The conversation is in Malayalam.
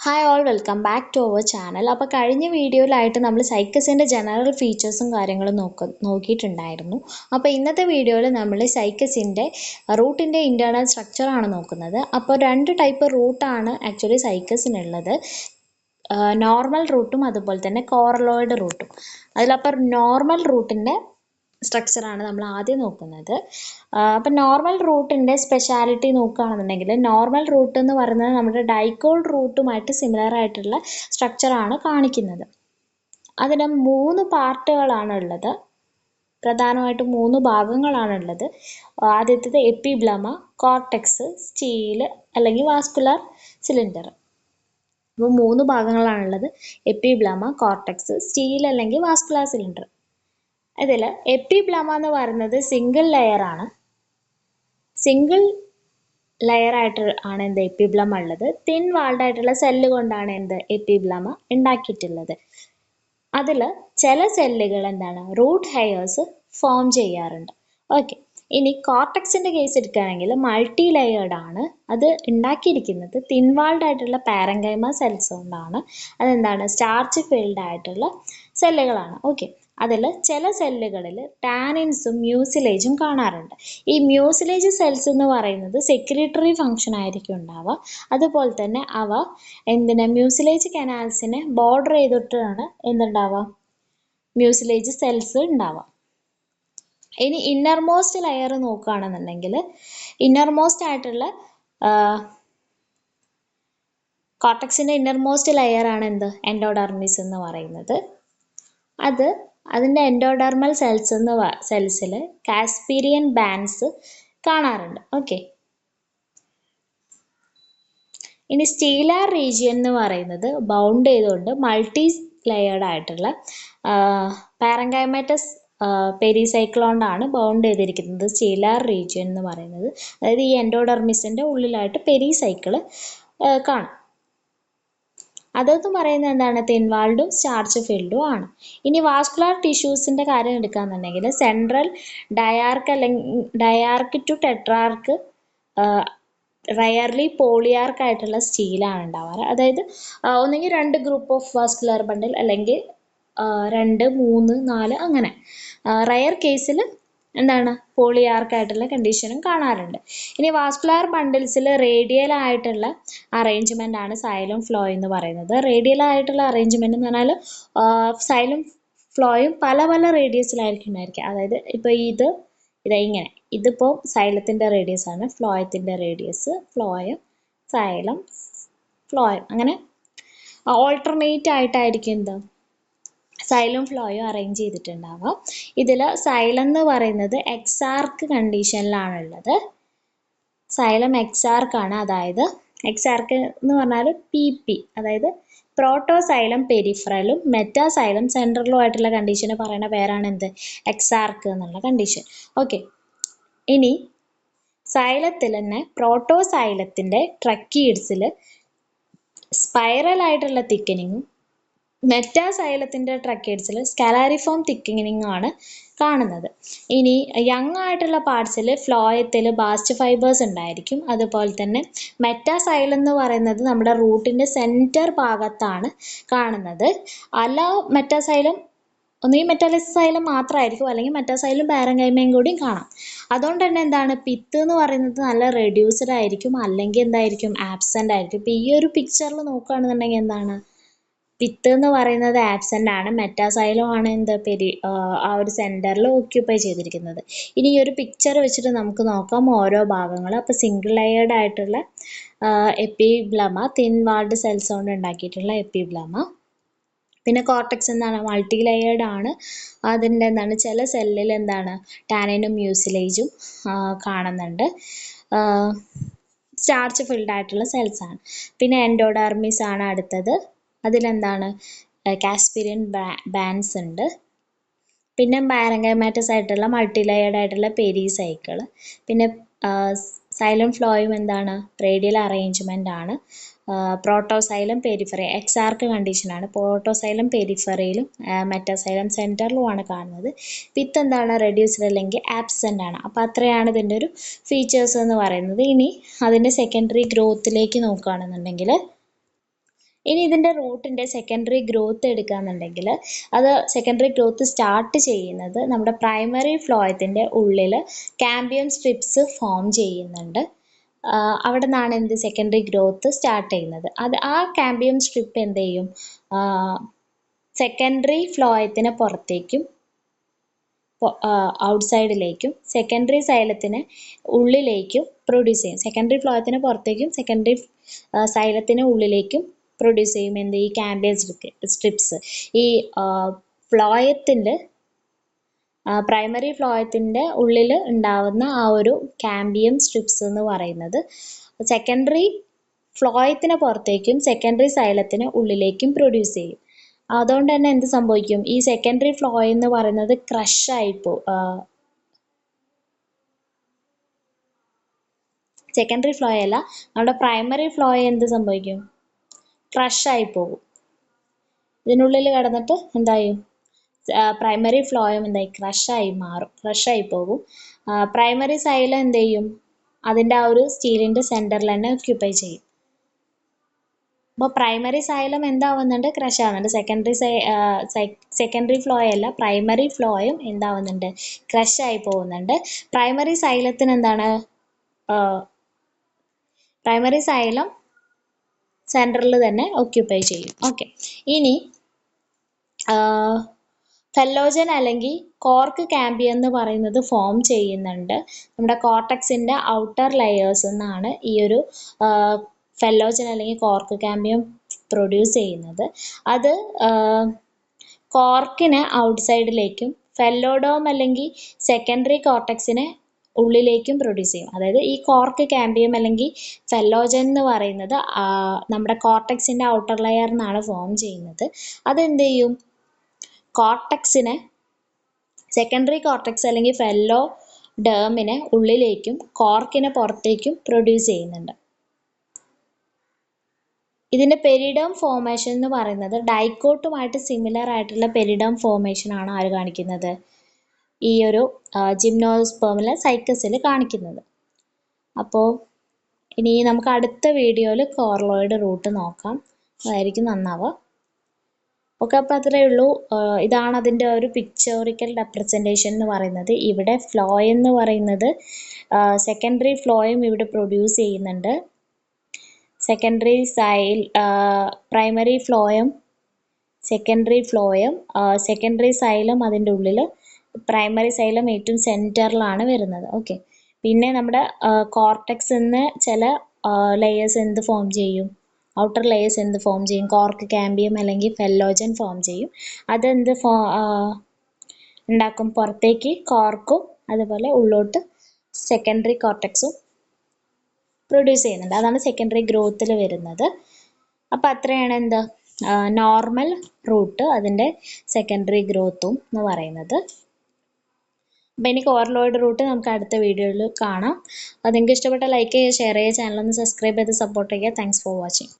Hi all welcome back to our channel. അപ്പോൾ കഴിഞ്ഞ വീഡിയോയിലായിട്ട് നമ്മൾ സൈക്കസിൻ്റെ ജനറൽ ഫീച്ചേഴ്സും കാര്യങ്ങളും നോക്കിയിട്ടുണ്ടായിരുന്നു. അപ്പോൾ ഇന്നത്തെ വീഡിയോയിൽ നമ്മൾ സൈക്കസിൻ്റെ റൂട്ടിൻ്റെ ഇൻറ്റേർണൽ സ്ട്രക്ചറാണ് നോക്കുന്നത്. അപ്പോൾ രണ്ട് ടൈപ്പ് റൂട്ടാണ് ആക്ച്വലി സൈക്കസിനുള്ളത്, നോർമൽ റൂട്ടും അതുപോലെ തന്നെ കോറലോയിഡ് റൂട്ടും. അതിലപ്പോൾ നോർമൽ റൂട്ടിൻ്റെ സ്ട്രക്ചറാണ് നമ്മൾ ആദ്യം നോക്കുന്നത്. അപ്പം നോർമൽ റൂട്ടിൻ്റെ സ്പെഷ്യാലിറ്റി നോക്കുകയാണെന്നുണ്ടെങ്കിൽ നോർമൽ റൂട്ട് എന്ന് പറയുന്നത് നമ്മുടെ ഡൈക്കോൾ റൂട്ടുമായിട്ട് സിമിലർ ആയിട്ടുള്ള സ്ട്രക്ചറാണ് കാണിക്കുന്നത്. അതിന് 3 പാർട്ടുകളാണ് ഉള്ളത്, പ്രധാനമായിട്ടും 3 ഭാഗങ്ങളാണുള്ളത്. ആദ്യത്തേത് എപ്പിബ്ലമ, കോർട്ടെക്സ്, സ്റ്റീല് അല്ലെങ്കിൽ വാസ്കുലർ സിലിണ്ടർ. അപ്പോൾ 3 ഭാഗങ്ങളാണുള്ളത്: എപ്പിബ്ലമ, കോർട്ടെക്സ്, സ്റ്റീൽ അല്ലെങ്കിൽ വാസ്കുലർ സിലിണ്ടർ. ഇതിൽ എപ്പിബ്ലമ എന്ന് പറയുന്നത് സിംഗിൾ ലെയറാണ്. സിംഗിൾ ലെയറായിട്ട് ആണ് എന്ത് എപ്പിബ്ലമ ഉള്ളത്. തിൻ വാൾഡ് ആയിട്ടുള്ള സെല്ല് കൊണ്ടാണ് എന്ത് എപ്പിബ്ലമ ഉണ്ടാക്കിയിട്ടുള്ളത്. അതിൽ ചില സെല്ലുകൾ എന്താണ് റൂട്ട് ഹെയർസ് ഫോം ചെയ്യാറുണ്ട്. ഓക്കെ, ഇനി കോർട്ടെക്സിൻ്റെ കേസ് എടുക്കുകയാണെങ്കിൽ മൾട്ടി ലെയേർഡ് ആണ്. അത് ഉണ്ടാക്കിയിരിക്കുന്നത് തിൻ വാൾഡ് ആയിട്ടുള്ള പാരങ്കൈമ സെൽസ് കൊണ്ടാണ്. അതെന്താണ് സ്റ്റാർച്ച് ഫിൽഡ് ആയിട്ടുള്ള സെല്ലുകളാണ്. ഓക്കെ, അതിൽ ചില സെല്ലുകളിൽ ടാനിൻസും മ്യൂസിലേജും കാണാറുണ്ട്. ഈ മ്യൂസിലേജ് സെൽസ് എന്ന് പറയുന്നത് സെക്രട്ടറി ഫംഗ്ഷൻ ആയിരിക്കും ഉണ്ടാവുക. അതുപോലെ തന്നെ അവ മ്യൂസിലേജ് കനാൽസിനെ ബോർഡർ ചെയ്തിട്ടാണ് എന്തുണ്ടാവുക മ്യൂസിലേജ് സെൽസ് ഉണ്ടാവുക. ഇനി ഇന്നർമോസ്റ്റ് ലെയർ നോക്കുകയാണെന്നുണ്ടെങ്കിൽ ഇന്നർമോസ്റ്റ് ആയിട്ടുള്ള കോർട്ടെക്സിൻ്റെ ഇന്നർമോസ്റ്റ് ലെയർ ആണ് എന്ത് എൻഡോഡെർമിസ് എന്ന് പറയുന്നത്. അതിൻ്റെ എൻഡോഡെർമൽ സെൽസിൽ കാസ്പീരിയൻ ബാൻഡ്സ് കാണാറുണ്ട്. ഓക്കെ, ഇനി സ്റ്റീലാർ റീജിയൻ എന്ന് പറയുന്നത് ബൗണ്ട് ചെയ്തുകൊണ്ട് മൾട്ടി ലെയേർഡ് ആയിട്ടുള്ള പാരങ്കൈമാറ്റസ് പെരിസൈക്ലോണ്ടാണ് ബൗണ്ട് ചെയ്തിരിക്കുന്നത് സ്റ്റീലാർ റീജിയൻ എന്ന് പറയുന്നത്. അതായത് ഈ എൻഡോഡെർമിസിൻ്റെ ഉള്ളിലായിട്ട് പെരിസൈക്കിള് കാണും. അതെന്ന് പറയുന്നത് എന്താണ് തിൻവാൾഡും സ്റ്റാർച്ച് ഫീൽഡും ആണ്. ഇനി വാസ്കുലർ ടിഷ്യൂസിൻ്റെ കാര്യം എടുക്കുകയാണെന്നുണ്ടെങ്കിൽ സെൻട്രൽ ഡയാർക്ക് ടു ടെട്രാർക്ക്, റയർലി പോളിയാർക്ക് ആയിട്ടുള്ള സ്റ്റീലാണ് ഉണ്ടാവാറ്. അതായത് ഒന്നെങ്കിൽ 2 ഗ്രൂപ്പ് ഓഫ് വാസ്കുലർ ബണ്ടിൽ അല്ലെങ്കിൽ 2, 3, 4 അങ്ങനെ. റയർ കേസിൽ എന്താണ് പോളിയാർക്കായിട്ടുള്ള കണ്ടീഷനും കാണാറുണ്ട്. ഇനി വാസ്കുലർ ബണ്ടിൽസിൽ റേഡിയൽ ആയിട്ടുള്ള അറേഞ്ച്മെൻ്റ് ആണ് സൈലം ഫ്ലോ എന്ന് പറയുന്നത്. റേഡിയൽ ആയിട്ടുള്ള അറേഞ്ച്മെൻറ്റ് എന്ന് പറഞ്ഞാൽ സൈലം ഫ്ലോയും പല പല റേഡിയസിലായിരിക്കും ഉണ്ടായിരിക്കുക. അതായത് ഇപ്പോൾ ഇങ്ങനെ ഇതിപ്പോൾ സൈലത്തിൻ്റെ റേഡിയസ് ആണ്, ഫ്ലോയത്തിൻ്റെ റേഡിയസ്, ഫ്ലോയം, സൈലം, ഫ്ലോയം, അങ്ങനെ ഓൾട്ടർനേറ്റ് ആയിട്ടായിരിക്കും എന്താ സൈലം ഫ്ലോയും അറേഞ്ച് ചെയ്തിട്ടുണ്ടാവുക. ഇതിൽ സൈലം എന്ന് പറയുന്നത് എക്സാർക്ക് കണ്ടീഷനിലാണുള്ളത്. സൈലം എക്സാർക്കാണ്. അതായത് എക്സാർക്ക് എന്ന് പറഞ്ഞാൽ PP, അതായത് പ്രോട്ടോസൈലം പെരിഫറലും മെറ്റാസൈലം സെൻട്രലും ആയിട്ടുള്ള കണ്ടീഷന് പറയുന്ന പേരാണ് എന്ത് എക്സാർക്ക് എന്നുള്ള കണ്ടീഷൻ. ഓക്കെ, ഇനി സൈലത്തിൽ തന്നെ പ്രോട്ടോസൈലത്തിൻ്റെ ട്രക്കീഡ്സിൽ സ്പൈറൽ ആയിട്ടുള്ള തിക്കനിങ്ങും മെറ്റാസൈലത്തിൻ്റെ ട്രക്കേഡ്സിൽ സ്കാലാരിഫോം തിക്കനിങ് ആണ് കാണുന്നത്. ഇനി യങ് ആയിട്ടുള്ള പാർട്സിൽ ഫ്ലോയത്തിൽ ബാസ്റ്റ് ഫൈബേഴ്സ് ഉണ്ടായിരിക്കും. അതുപോലെ തന്നെ മെറ്റാസൈലം എന്ന് പറയുന്നത് നമ്മുടെ റൂട്ടിൻ്റെ സെൻറ്റർ ഭാഗത്താണ് കാണുന്നത്. അല്ല മെറ്റാസൈലം ഒന്നുകിൽ മെറ്റാസൈലം മാത്രമായിരിക്കും, അല്ലെങ്കിൽ മെറ്റാസൈലും പാരങ്കൈമയും കൂടിയും കാണാം. അതുകൊണ്ട് തന്നെ എന്താണ് പിത്ത് എന്ന് പറയുന്നത് നല്ല റെഡ്യൂസ്ഡ് ആയിരിക്കും, അല്ലെങ്കിൽ എന്തായിരിക്കും ആബ്സെൻ്റ് ആയിരിക്കും. ഇപ്പോൾ ഈ ഒരു പിക്ചറിൽ നോക്കുകയാണെന്നുണ്ടെങ്കിൽ എന്താണ് പിത്ത് എന്ന് പറയുന്നത് ആബ്സെൻ്റ് ആണ്, മെറ്റാസൈലം ആണ് ആ ഒരു സെൻറ്ററിൽ ഓക്യുപ്പൈ ചെയ്തിരിക്കുന്നത്. ഇനി ഈ ഒരു പിക്ചർ വെച്ചിട്ട് നമുക്ക് നോക്കാം ഓരോ ഭാഗങ്ങൾ. അപ്പോൾ സിംഗിൾ ലെയേർഡ് ആയിട്ടുള്ള എപ്പിബ്ലമ, തിൻ വാൾഡ് സെൽസ് കൊണ്ട് ഉണ്ടാക്കിയിട്ടുള്ള എപ്പിബ്ലമ. പിന്നെ കോർട്ടെക്സ് എന്താണ് മൾട്ടി ലെയേർഡ് ആണ്. അതിൻ്റെ എന്താണ് ചില സെല്ലിൽ എന്താണ് ടാനിനും മ്യൂസിലേജും കാണുന്നുണ്ട്. സ്റ്റാർച്ച് ഫിൽഡ് ആയിട്ടുള്ള സെൽസ് ആണ്. പിന്നെ എൻഡോഡെർമിസ് ആണ് അടുത്തത്. അതിലെന്താണ് കാസ്പീരിയൻ ബാൻഡ്സ് ഉണ്ട്. പിന്നെ പാരങ്കൈമാറ്റസ് ആയിട്ടുള്ള മൾട്ടി ലെയേർഡ് ആയിട്ടുള്ള പെരിസൈക്കിൾ. പിന്നെ സൈലം ഫ്ലോയും എന്താണ് റേഡിയൽ അറേഞ്ച്മെൻ്റ് ആണ്. പ്രോട്ടോസൈലം പെരിഫറി എക്സാർക്ക് കണ്ടീഷനാണ്. പ്രോട്ടോസൈലം പെരിഫറിയിലും മെറ്റാസൈലം സെൻറ്ററിലുമാണ് കാണുന്നത്. പിത്ത് എന്താണ് റെഡ്യൂസ്ഡ് അല്ലെങ്കിൽ ആബ്സെൻ്റ് ആണ്. അപ്പോൾ അത്രയാണ് ഇതിൻ്റെ ഒരു ഫീച്ചേഴ്സ് എന്ന് പറയുന്നത്. ഇനി അതിൻ്റെ സെക്കൻഡറി ഗ്രോത്തിലേക്ക് നോക്കുകയാണെന്നുണ്ടെങ്കിൽ ഇനി ഇതിൻ്റെ റൂട്ടിൻ്റെ സെക്കൻഡറി ഗ്രോത്ത് എടുക്കുകയാണെന്നുണ്ടെങ്കിൽ അത് സെക്കൻഡറി ഗ്രോത്ത് സ്റ്റാർട്ട് ചെയ്യുന്നത് നമ്മുടെ പ്രൈമറി ഫ്ലോയത്തിൻ്റെ ഉള്ളിൽ കാമ്പിയം സ്ട്രിപ്സ് ഫോം ചെയ്യുന്നുണ്ട്. അവിടെ നിന്നാണ് എന്ത് സെക്കൻഡറി ഗ്രോത്ത് സ്റ്റാർട്ട് ചെയ്യുന്നത്. ആ കാമ്പിയം സ്ട്രിപ്പ് എന്ത് ചെയ്യും, സെക്കൻഡറി ഫ്ലോയത്തിന് പുറത്തേക്കും ഔട്ട്സൈഡിലേക്കും സെക്കൻഡറി സൈലത്തിന് ഉള്ളിലേക്കും പ്രൊഡ്യൂസ് ചെയ്യും. സെക്കൻഡറി ഫ്ലോയത്തിന് പുറത്തേക്കും സെക്കൻഡറി സൈലത്തിന് ഉള്ളിലേക്കും പ്രൊഡ്യൂസ് ചെയ്യും എന്ത് ഈ കാമ്പിയം സ്ട്രിപ്സ്. ഈ ഫ്ലോയത്തിൻ്റെ പ്രൈമറി ഫ്ലോയത്തിൻ്റെ ഉള്ളിൽ ഉണ്ടാവുന്ന ആ ഒരു കാമ്പിയം സ്ട്രിപ്സ് എന്ന് പറയുന്നത് സെക്കൻഡറി ഫ്ലോയത്തിന് പുറത്തേക്കും സെക്കൻഡറി സൈലത്തിന് ഉള്ളിലേക്കും പ്രൊഡ്യൂസ് ചെയ്യും. അതുകൊണ്ട് തന്നെ എന്ത് സംഭവിക്കും, ഈ സെക്കൻഡറി ഫ്ലോയ എന്ന് പറയുന്നത് സെക്കൻഡറി ഫ്ലോയ അല്ല, നമ്മുടെ പ്രൈമറി ഫ്ലോയ എന്ത് സംഭവിക്കും, ക്രഷായി പോകും. ഇതിനുള്ളിൽ കിടന്നിട്ട് എന്തായി, പ്രൈമറി ഫ്ലോയം എന്തായി ക്രഷായി പോകും. പ്രൈമറി സൈലം എന്ത് ചെയ്യും, അതിൻ്റെ ആ ഒരു സ്റ്റീലിൻ്റെ സെൻറ്ററിൽ തന്നെ ഓക്യുപ്പൈ ചെയ്യും. അപ്പോൾ പ്രൈമറി സൈലം എന്താവുന്നുണ്ട്, ക്രഷ് ആവുന്നുണ്ട്. സെക്കൻഡറി ഫ്ലോയ അല്ല, പ്രൈമറി ഫ്ലോയും എന്താവുന്നുണ്ട്, ക്രഷായി പോകുന്നുണ്ട്. പ്രൈമറി സൈലത്തിന് എന്താണ്, പ്രൈമറി സൈലം സെൻറ്ററിൽ തന്നെ ഓക്യുപ്പൈ ചെയ്യും. ഓക്കെ, ഇനി ഫെല്ലോജൻ അല്ലെങ്കിൽ കോർക്ക് കാമ്പിയം എന്ന് പറയുന്നത് ഫോം ചെയ്യുന്നുണ്ട് നമ്മുടെ കോർട്ടക്സിൻ്റെ ഔട്ടർ ലെയേഴ്സ് എന്നാണ് ഈ ഒരു ഫെല്ലോജൻ അല്ലെങ്കിൽ കോർക്ക് കാമ്പിയം പ്രൊഡ്യൂസ് ചെയ്യുന്നത്. അത് കോർക്കിനെ ഔട്ട്സൈഡിലേക്കും ഫെല്ലോഡോം അല്ലെങ്കിൽ സെക്കൻഡറി കോർട്ടക്സിനെ ഉള്ളിലേക്കും പ്രൊഡ്യൂസ് ചെയ്യും. അതായത് ഈ കോർക്ക് കാമ്പിയം അല്ലെങ്കിൽ ഫെല്ലോജൻ എന്ന് പറയുന്നത് നമ്മുടെ കോർട്ടക്സിൻ്റെ ഔട്ടർ ലെയർ എന്നാണ് ഫോം ചെയ്യുന്നത്. അതെന്ത് ചെയ്യും, കോർട്ടക്സിനെ സെക്കൻഡറി കോർട്ടക്സ് അല്ലെങ്കിൽ ഫെല്ലോഡേമിനെ ഉള്ളിലേക്കും കോർക്കിനെ പുറത്തേക്കും പ്രൊഡ്യൂസ് ചെയ്യുന്നുണ്ട്. ഇതിൻ്റെ പെരിഡേം ഫോർമേഷൻ എന്ന് പറയുന്നത് ഡൈക്കോട്ടുമായിട്ട് സിമിലർ ആയിട്ടുള്ള പെരിഡേം ഫോർമേഷൻ ആണ് ആര് കാണിക്കുന്നത്, ഈ ഒരു ജിംനോസ്പേമിലെ സൈക്കസിൽ കാണിക്കുന്നത്. അപ്പോൾ ഇനി നമുക്ക് അടുത്ത വീഡിയോയിൽ കോർലോയിഡ് റൂട്ട് നോക്കാം, അതായിരിക്കും നന്നാവുക. ഓക്കെ, അപ്പോൾ അത്രയേ ഉള്ളൂ. ഇതാണ് അതിൻ്റെ ഒരു പിക്ചോറിക്കൽ റെപ്രസെൻറ്റേഷൻ എന്ന് പറയുന്നത്. ഇവിടെ ഫ്ലോയം എന്ന് പറയുന്നത് സെക്കൻഡറി ഫ്ലോയം ഇവിടെ പ്രൊഡ്യൂസ് ചെയ്യുന്നുണ്ട്. പ്രൈമറി ഫ്ലോയം സെക്കൻഡറി സൈലം അതിൻ്റെ ഉള്ളിൽ, പ്രൈമറി സൈലം ഏറ്റവും സെൻറ്ററിലാണ് വരുന്നത്. ഓക്കെ, പിന്നെ നമ്മുടെ കോർട്ടക്സ് എന്ന് ചില ലെയേഴ്സ് എന്ത് ഫോം ചെയ്യും, ഔട്ടർ ലെയേഴ്സ് എന്ത് ഫോം ചെയ്യും, കോർക്ക് കാമ്പിയം അല്ലെങ്കിൽ ഫെല്ലോജൻ ഫോം ചെയ്യും. അതെന്ത് ഉണ്ടാക്കും, പുറത്തേക്ക് കോർക്കും അതുപോലെ ഉള്ളോട്ട് സെക്കൻഡറി കോർട്ടക്സും പ്രൊഡ്യൂസ് ചെയ്യുന്നുണ്ട്. അതാണ് സെക്കൻഡറി ഗ്രോത്തിൽ വരുന്നത്. അപ്പോൾ അത്രയാണ് എന്ത് നോർമൽ റൂട്ട് അതിൻ്റെ സെക്കൻഡറി ഗ്രോത്തും എന്ന് പറയുന്നത്. അപ്പോൾ ഇനി കോർലോയിഡ് റൂട്ട് നമുക്ക് അടുത്ത വീഡിയോയിൽ കാണാം. അത് നിങ്ങൾക്ക് ഇഷ്ടപ്പെട്ട ലൈക്ക് ചെയ്യുക, ഷെയർ ചെയ്യുക, ചാനലൊന്ന് സബ്സ്ക്രൈബ് ചെയ്ത് സപ്പോർട്ട് ചെയ്യുക. Thanks for watching.